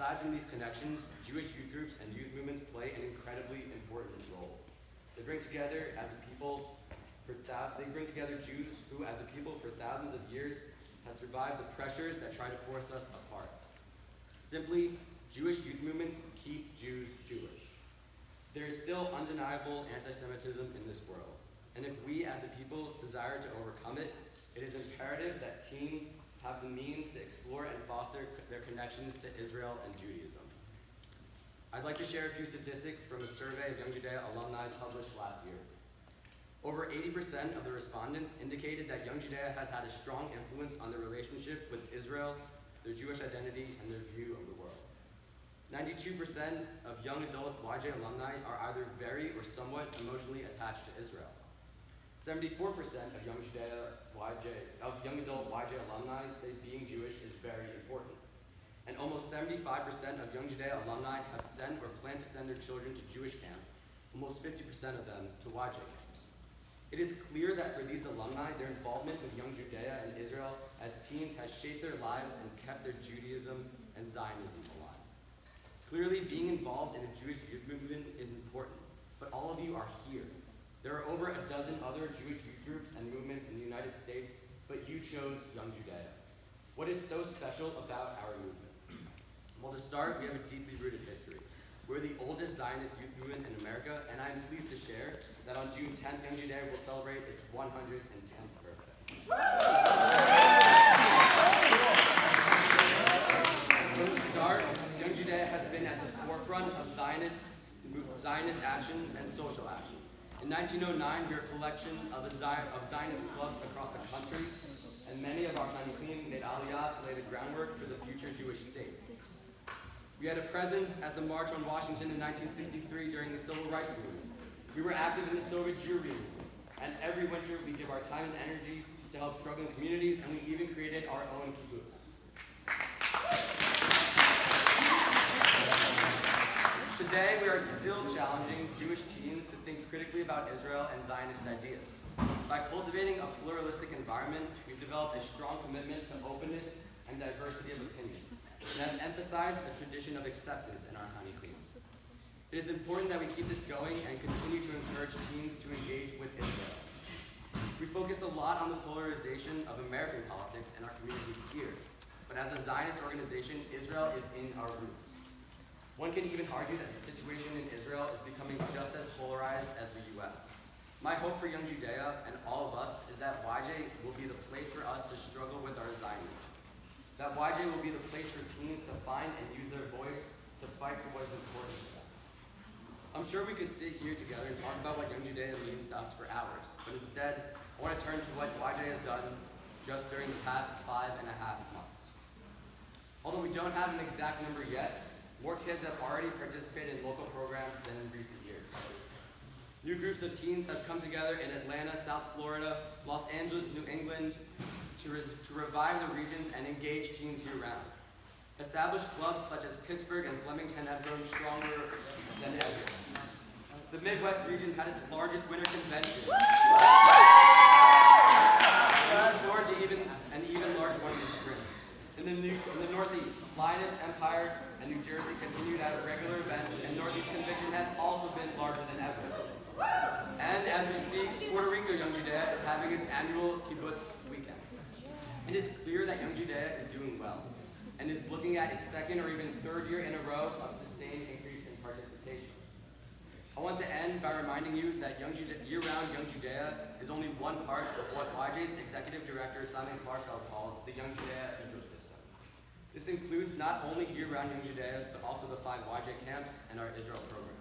Aside from these connections, Jewish youth groups and youth movements play an incredibly important role. They bring together Jews who, as a people for thousands of years, have survived the pressures that try to force us apart. Simply, Jewish youth movements keep Jews Jewish. There is still undeniable anti-Semitism in this world, and if we as a people desire to overcome it, it is imperative that teens have the means to explore and foster their connections to Israel and Judaism. I'd like to share a few statistics from a survey of Young Judaea alumni published last year. Over 80% of the respondents indicated that Young Judaea has had a strong influence on their relationship with Israel, their Jewish identity, and their view of the world. 92% of young adult YJ alumni are either very or somewhat emotionally attached to Israel. 74% of young adult YJ alumni say being Jewish is very important. And almost 75% of Young Judaea alumni have sent or plan to send their children to Jewish camp, almost 50% of them to YJ camps. It is clear that for these alumni, their involvement with Young Judaea and Israel as teens has shaped their lives and kept their Judaism and Zionism alive. Clearly, being involved in a Jewish youth movement is important, but all of you are here. There are over a dozen other Jewish youth groups and movements in the United States, but you chose Young Judaea. What is so special about our movement? Well, to start, we have a deeply rooted history. We're the oldest Zionist youth movement in America, and I'm pleased to share that on June 10th, Young Judaea will celebrate its 110th birthday. From the start, Young Judaea has been at the forefront of Zionist action and social action. In 1909, we were a collection of Zionist clubs across the country, and many of our Chanichim made aliyah to lay the groundwork for the future Jewish state. We had a presence at the March on Washington in 1963 during the Civil Rights Movement. We were active in the Soviet Jewry movement, and every winter we give our time and energy to help struggling communities, and we even created our own kibbutz. Today, we are still challenging Jewish teens to think critically about Israel and Zionist ideas. By cultivating a pluralistic environment, we've developed a strong commitment to openness and diversity of opinion, and have emphasized a tradition of acceptance in our Chanichim. It is important that we keep this going and continue to encourage teens to engage with Israel. We focus a lot on the polarization of American politics in our communities here, but as a Zionist organization, Israel is in our roots. One can even argue that the situation in Israel is becoming just as polarized as the U.S. My hope for Young Judaea and all of us is that YJ will be the place for us to struggle with our Zionism. That YJ will be the place for teens to find and use their voice to fight for what is important to them. I'm sure we could sit here together and talk about what Young Judaea means to us for hours, but instead, I want to turn to what YJ has done just during the past 5.5 months. Although we don't have an exact number yet, more kids have already participated in local programs than in recent years. New groups of teens have come together in Atlanta, South Florida, Los Angeles, New England, to revive the regions and engage teens year-round. Established clubs such as Pittsburgh and Flemington have grown stronger than ever. The Midwest region had its largest winter convention. We look forward to an even larger one in the spring. In the Northeast, Lioness, Empire, and New Jersey continue to have regular events, and Northeast Convention has also been larger than ever. And as we speak, Puerto Rico Young Judaea is having its annual kibbutz weekend. It is clear that Young Judaea is doing well, and is looking at its second or even third year in a row of sustained increase in participation. I want to end by reminding you that year-round Young Judaea is only one part of what YJ's Executive Director Simon Clarkfeld calls the Young Judaea ecosystem. This includes not only year-round Young Judaea, but also the 5 YJ camps and our Israel program.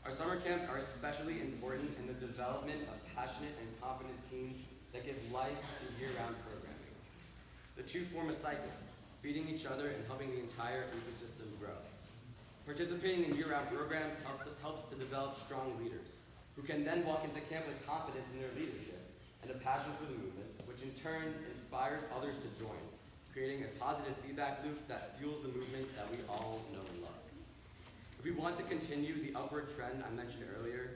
Our summer camps are especially important in the development of passionate and confident teens that give life to year-round programming. The two form a cycle, feeding each other and helping the entire ecosystem grow. Participating in year-round programs helps to develop strong leaders, who can then walk into camp with confidence in their leadership and a passion for the movement, which in turn inspires others to join, creating a positive feedback loop that fuels the movement that we all know and love. If we want to continue the upward trend I mentioned earlier,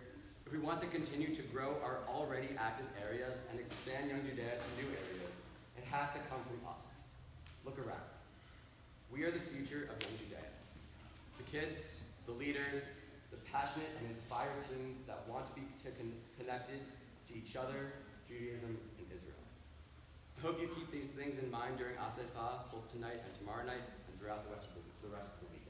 if we want to continue to grow our already active areas and expand Young Judaea to new areas, it has to come from us. Look around. We are the future of Young Judaea. kids, the leaders, the passionate and inspired teens that want to be connected to each other, Judaism, and Israel. I hope you keep these things in mind during Asifah, both tonight and tomorrow night, and throughout the rest of the week.